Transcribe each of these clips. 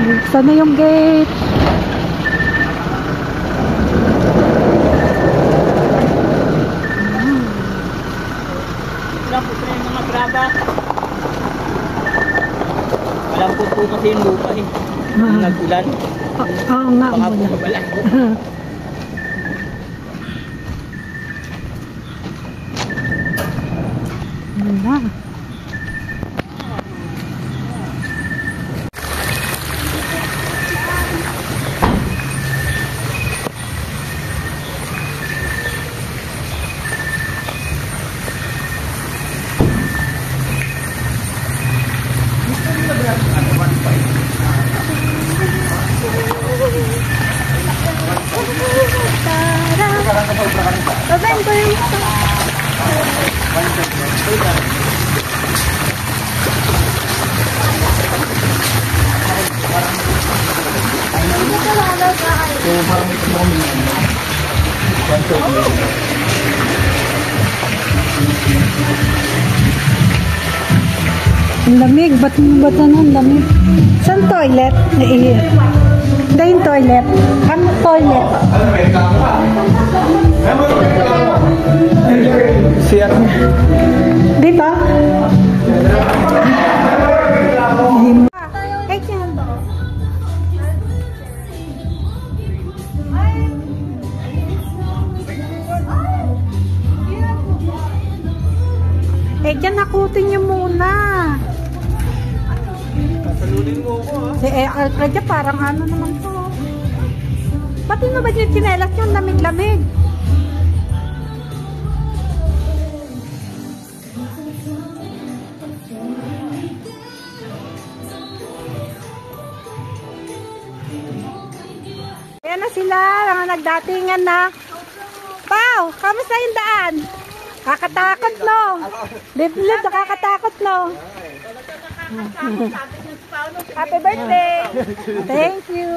Saan na yung gate? Walang po yung mga graba. Walang po kasi yung lupa eh. Nag-ulan. Oo nga, umulan. Wala. Ang lamig, ba't na ang lamig? Saan toilet? Hindi yung toilet. Ano toilet? CR. Di ba? Eh, dyan nakutin niyo muna. Salunin mo ako ha. Si Alfred, parang ano naman to. Ba't mo ba yung chinelas yung lamig-lamig? Ayan na sila, mga nagdatingan na. Pao, kamusta yung daan? Kakatakot, no? Liblib, nakakatakot, no? Happy birthday! Thank you!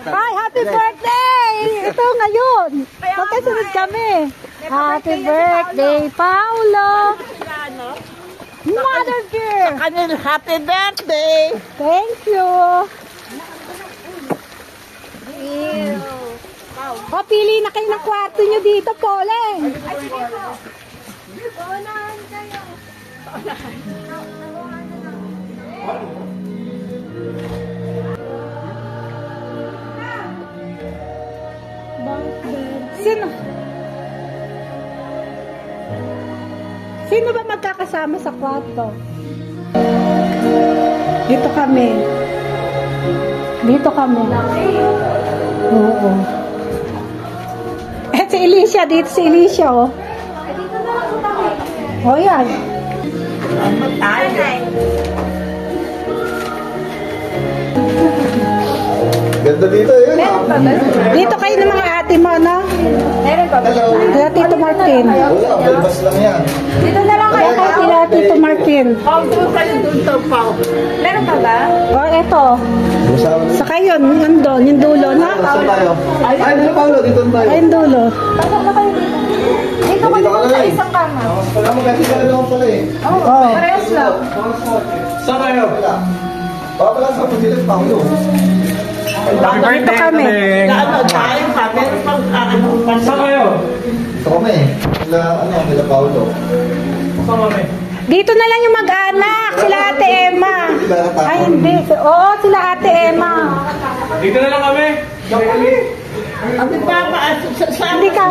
Hi, happy birthday! Ito ngayon! Magkasunod kami! Happy birthday, Paolo! Mother dear! Happy birthday! Thank you! O, pili na kayo ng kwarto nyo dito, Poleng! Ay, sige po! Paunahan kayo! Sino ba magkakasama sa kwarto? Dito kami. Dito kami. Oo. Eh, si Alicia. Dito si Alicia, oh. Dito na lang kami. Oh, yan. Ganda dito yun. Dito kayo ng mga ate mo, no? Meron pa ba? Kaya Tito Martin. Wala, balbas lang yan. Dito na lang kayo kay sila Tito Martin. Doon kayo doon to, Pao. Meron pa ba? Oh, eto. Saka yun, nandun, yung dulo, no? Saan tayo? Ay, dito Paolo, dito tayo. Ay, yung dulo. Pasok na kayo dito. Dito ka Dito ka naman na sa eh. isang kama. Wala mo kasi ka lang pala eh. Oo. Parehas lang. Saan tayo? Baka pala sa Pagdilag, Paolo. Happy birthday kami. Ano, tayo kami. Saan kayo? Ito kami. Kila Paolo. Saan kami? Dito na lang yung mag-anak, sila Ate Emma. Ay, hindi. Oo, sila Ate Emma. Dito na lang kami. Ang papa, Hindi ka.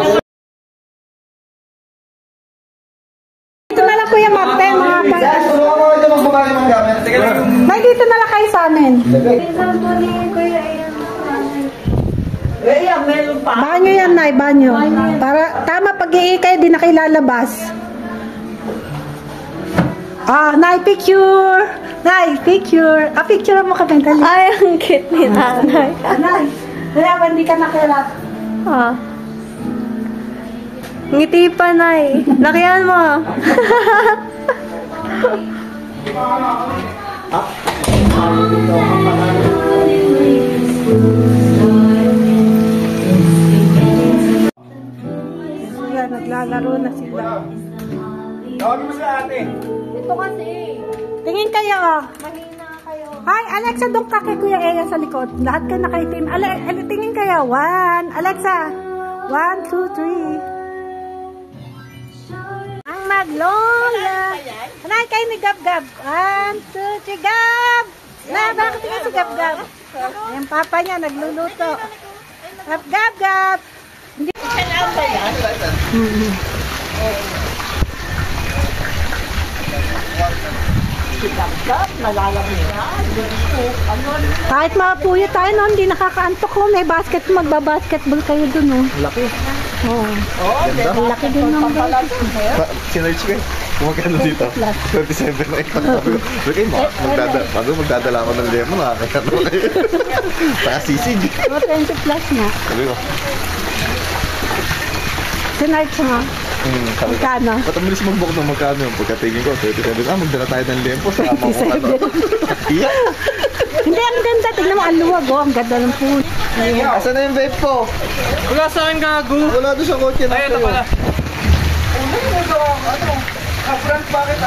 Dito na lang Kuya Martin, mga Guys, tulungan mo kayo magbabae ng gamit. Sige lang. May dito na lang kayo sa amin. Isang po ni Kuya Ian. eh, meron pa. Banyo yan, Nay, banyo. Para, tama, pag-iikay, di na kayo lalabas. Ah, Nay, picture. Nay, picture. Ah, picture mo kami. Dali. Ay, ang cute ni nanay. Nay, wala, hindi ka nakilat. Ah. Ngiti pa, Nay. Lakihan mo. Sila, naglalaro na sila. Tawagin mo sila ate. Ito kasi. Tingin kayo, oh. Mahina kayo. Hi, Alexa, doon ka kay Kuya Eya sa likod. Lahat ka nakaitim. Tingin kayo. 1. Alexa. 1, 2, 3. Ang maglola. Hanay kayo ni Gab-Gab. 1, 2, 3, Gab! Bakit nga si Gab-Gab? Yung papa niya nagluluto. Gab-Gab! Hindi ko kailangan ba yan? Kahit mapuyat tayo no, hindi nakakaantok ko. May magbabasketball kayo dun no. Laki. Oo. Ganda. Ang laki din ng Sinerge ko eh. Kumagano dito? 27 na ikaw. Sabi ko, bago magdadala ako ng lemon, nakakano kayo. Saka sisig. 20 plus na. Sabi ko, Sinarge nga. sabi ko, Magkano? ba't ang bilis mag-book ng magkano yung pagkatingin ko? 27, magdala tayo ng lempo. Sama ko ano. Iya. Hindi, ang ganda. Tignan mo, ang luwag oh. Ang ganda ng puno. Asan na yung vape ko? Wala sa akin gago. Wala doon sa kotse na. Ay, ito pala. Frank, bakit?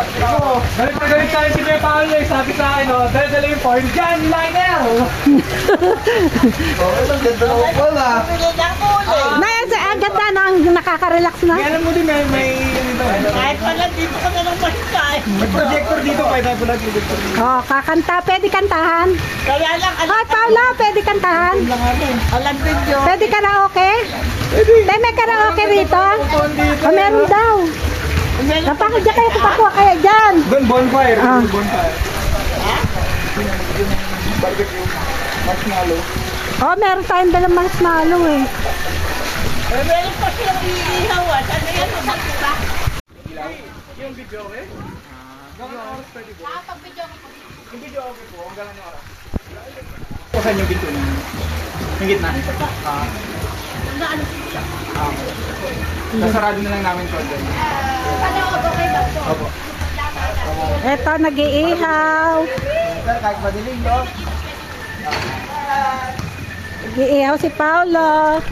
Galit sa akin si Kuya Paolo eh. Sabi sa akin, dala yung porn dyan, Lionel! Okay lang, ganda na ako pala. Ang ganda na. Ang nakaka-relax na. Alam mo din, may dito. Kahit pala dito ka na lang masikain. May projector dito, kahit na pala projector dito. Oh, kakanta. Pwede kantahan. Kaya lang, Hoy, Paula, pwede kantahan. alam video. Pwede karaoke? Pwede. May karaoke rito? Oh, meron daw. Napakadya kayo, papakuha kayo dyan. Doon, bonfire. Ah. Bonfire. Marshmallow. Oh, meron tayong dalang marshmallow eh. Meron pa silang iihawan. Ano yan? Ba? Yung video okay? Gano'ng oras pwede po? Yung video okay po. Hanggang anong oras? Saan yung video? Yung gitna? Nasarado na lang namin ko doon. Opo. Eto, nag-iihaw. Kahit madilim, no? Nag-iihaw si Paolo.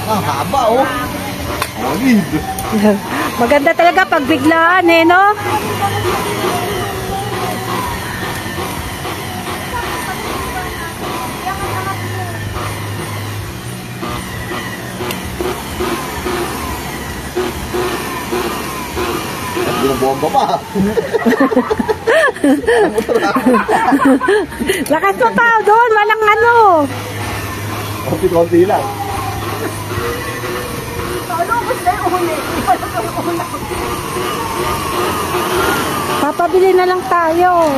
Ang haba, oh. Solid. Maganda talaga pag biglaan eh, no? Binabomba pa. Lakas mo pa doon, walang ano. Konti-konti lang. Papabili na lang tayo.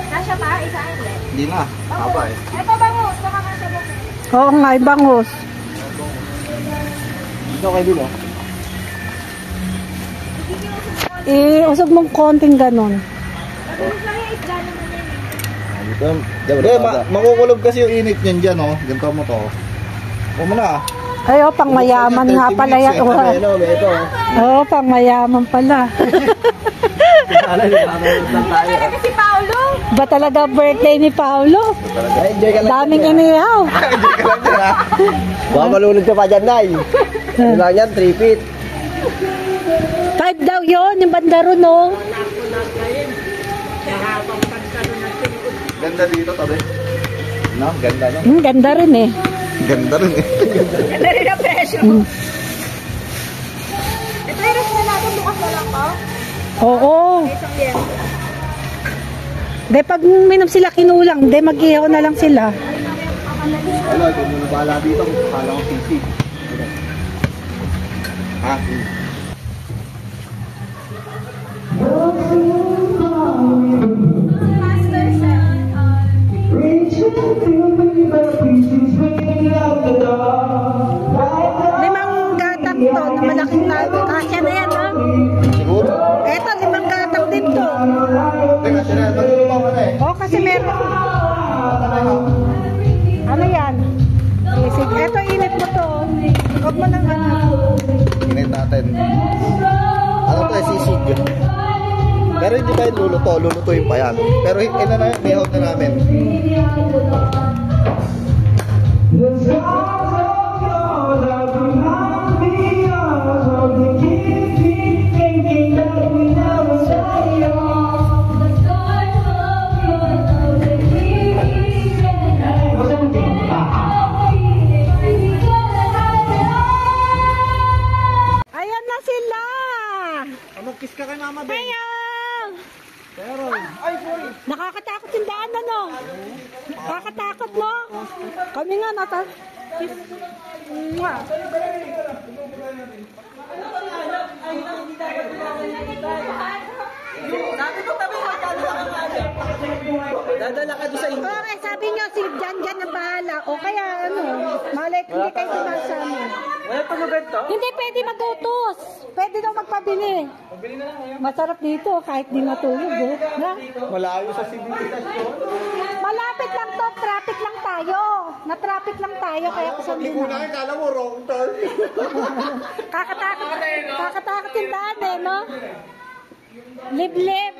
Kasya pa, isa ulit. Hindi na. Haba eh. Ito bangus, nakakasya mo. Oo nga, bangus. Ito kayo dito. Usog mong konting ganon. Makukulob kasi yung init niyan dyan, oh. Ganito mo to. Huwag mo na. Ay, oh, pang mayaman nga pala yan. Ito. Oo, pang mayaman pala. Talaga si Paolo. Ba talaga birthday ni Paolo? Enjoy ka lang. Daming inihaw. Enjoy ka lang dyan, ha. Baka malunod ka pa dyan, Nay. Ano lang yan, 3 feet. 5 daw yun, yung bandaro, no? Ganda dito, tabi. No, ganda, no? Ganda rin eh. Ganda rin, eh. Ganda rin ang presyo. Ito yung rest na natin, bukas na lang ko. Oo. Isang yen. De, pag minom sila kinulang, de, mag-ihaw na lang sila. Ano, ito muna bahala dito. Kala ko sisig. Ha? Master Limang gatang to, na malaking tayo. Kasya na yan, ha? Siguro? Eto, 5 gatang din to. Teka, siya na. Maglupaw ka na eh. Oo, kasi meron. Ano yan? Sige, eto, init mo to. Huwag mo nang ano. Init natin. Ano to eh, sisig. Pero Pero hindi pa yung lulutuin pa yan. Pero nihot na namin. Ayan na sila! Mag-kiss ka kay Mama Ben. Ayaw! Pero, ay, sorry. Nakakatakot yung daan, ano? Nakakatakot, no? Kami nga, Mwah. Sabi ko kami, magdadala ka nga. Dadala ka doon sa inyo. Okay, sabi nyo, si Jan ang bahala. O kaya, ano, malay, hindi kayo sumasama. Wala tulugan to? Hindi pwede mag-utos. Pwede daw magpabili. Pabili na lang ngayon. Masarap dito, kahit di matulog, eh. Na? Malayo sa sibilisasyon. Malapit lang to, traffic lang tayo. Na-traffic lang tayo, kaya kasama na. Kala mo wrong turn. Kakatakot yung daan, eh, no? Liblib.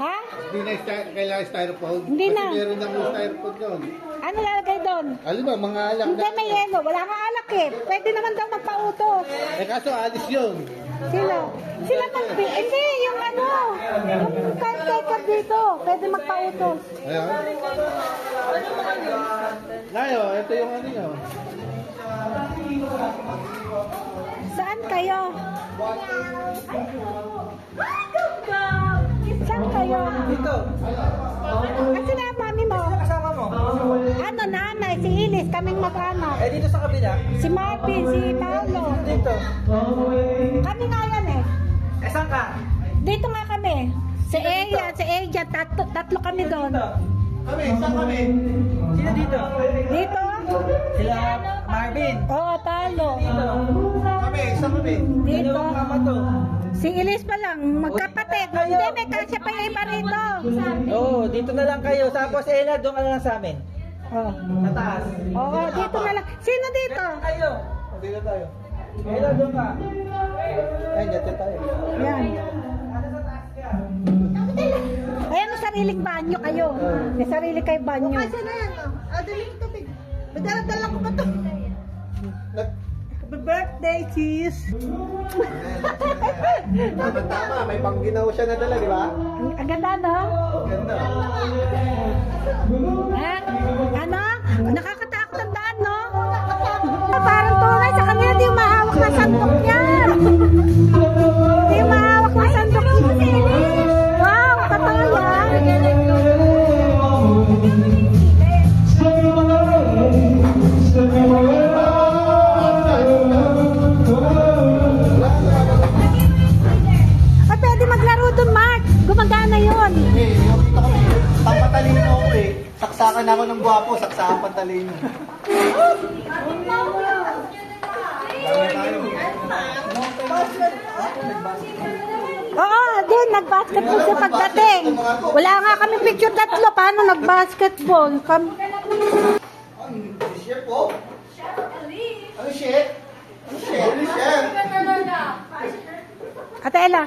Ha? Hindi na kailangan styrofoam. Hindi na. Kasi meron ng styrofoam doon. Ano lalagay doon? Alam ba, mga alak Hindi, may yelo. Wala nga alak, eh. Pwede naman daw magpautos. Eh kaso alis yun. Sila? Sila hindi, yung ano, yung caretaker dito, pwede magpautos. Ayan. Layo, ito yung ano yun. Saan kayo? Saan kayo? Dito. Kasi na, mami mo, Kasama mo. ano, nanay, si Ilis, kaming mag-anak. Eh, dito sa kabila. Si Marvin, si Paolo. Dito. Kami nga yan eh. Eh, saan ka? Dito nga kami. Si Eja, tatlo kami doon. Kami, saan kami? Sino dito? Dito? Sila Marvin. Oo, Paolo. Kami, saan kami? Dito. Dalawang mama to. Si Ilis pa lang, magkapatid. Hindi, may kasya pa yung iba rito. Oo, dito na lang kayo. Tapos Ella, doon ka na lang sa amin. Oh. Sa taas. Oo, dito na lang. Sino dito? Kayo. Dito tayo. Ella, doon ka. Ayun, dito tayo. Yan. Ayan, may sariling banyo kayo. May sarili kayo banyo. Kasi na yan. Dali ko tubig. Madala-dala ko ba ito? Happy birthday, sis! Tama, may pangginaw siya na dala, di ba? Ang ganda, no? Ganda. Ha? Ano? Nakakatakot ang daan, no? Parang tunay sa kanila, di yung mahawak na sandok niya. Di yung mahawak na sandok niya. Wow, kataya. Ay, pwede maglaro dun, Mark. Gumagana yun. Eh, yung dito kami. Pampatalino ako eh. Saksakan ako ng gwapo, saksakan patalino. Oo, din, nag-basketball sa pagdating. Wala nga kami picture tatlo. Paano nag-basketball? Chef po? Ano chef? Ano chef? Ano chef? Ate Ella.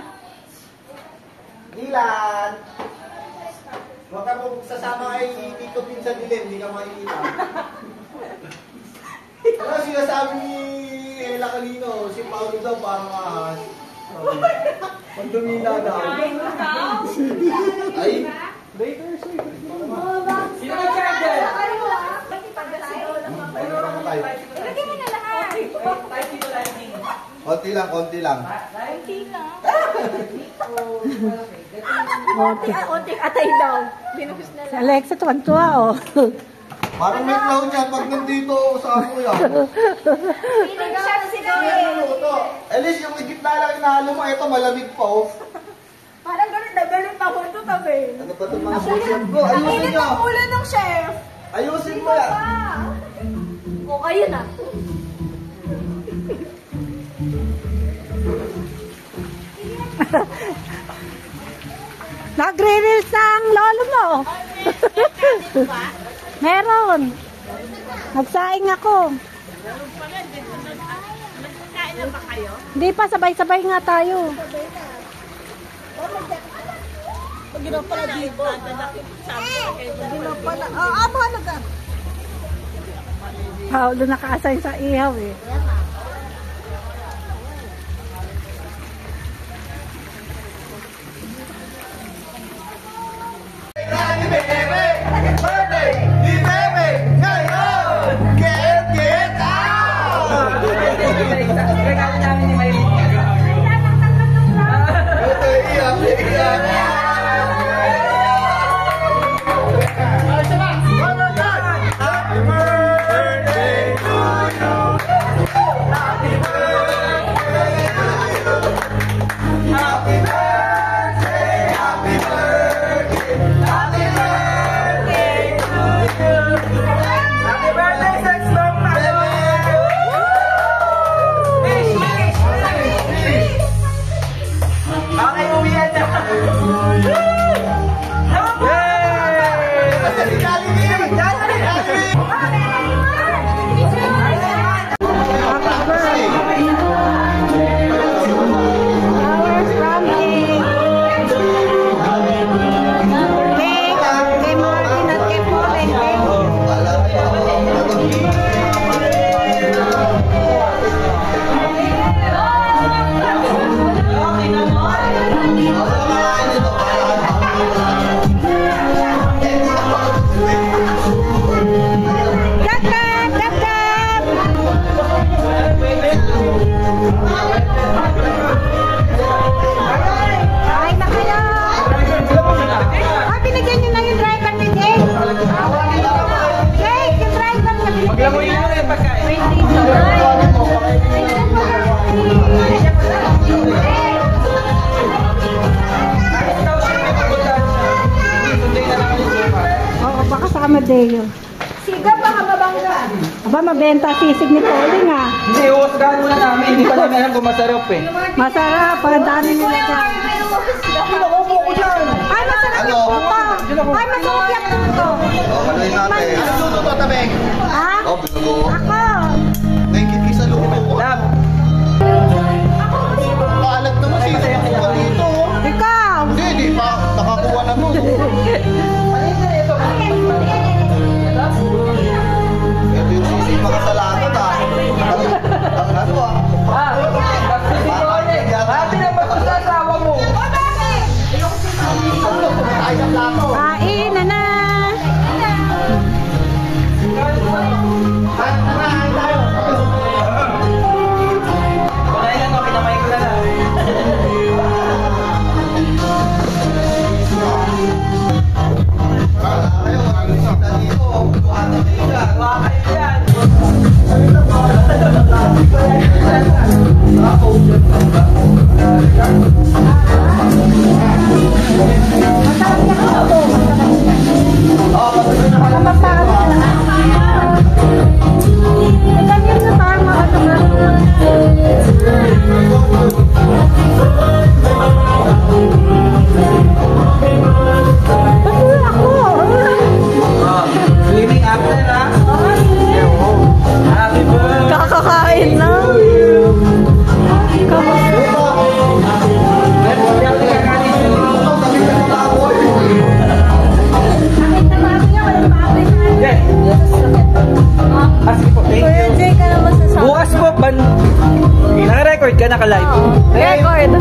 Dilan! Huwag ka po sasama kay Tito Pin sa dilim, hindi ka makikita. Ano sinasabi ni Ella Calino, si Paolo daw parang ahas. Pandumina daw. Ay? Sino ka charger? Ano naman tayo? Ilagay mo na lahat. Konti lang, konti lang. Onting atay daw. Binuhos na Si Alexa, tuwan-tuwa, oh. Parang may clown yan pag nandito sa ako yan. Feeling shot si Noel. Elis, yung gitna lang inahalo mo, ito malamig pa oh. Parang ganun na ganun pa ko ito tabi. Ano ba itong mga susunod ko? Ayusin Init nyo! ang ulo ng chef. Ayusin mo yan! O kayo na. Nagre-reels na ang lolo mo. Meron. Nagsaing ako. Hindi pa, sabay-sabay nga tayo. Ginaw pala dito. Ginaw pala. Bahala ka. Paulo naka-assign sa ihaw eh. Amadeo. Siga baka mabangga. Aba, mabenta sisig ni Pauling ah. Hindi, uusgahan muna namin. Hindi pa namin alam kung masarap eh. Masarap, pag dami nila dyan. Pinakaupo ko dyan. Ay, masarap yung puto. Ay, masarap yung puto. Manuhin natin. Ano luto to, Tabeng? Ha? Binugo. Ako. Naikiki sa luto. Lab. Paalat naman siya dito. Ikaw. Hindi, di pa. Nakakuha na mo. Ito yung sisig mga salamat ah. Ang ano ah. Bakit naman ito sa asawa mo? Ay, ang plato. Kain na na. Wala yan, no? Kinamay ko na lang. Kayo, maraming sita dito. Buwan na kayo dyan. Swimming after na. Happy birthday. Kakakain na. Bukas po, naka-record ka, naka-live. Record.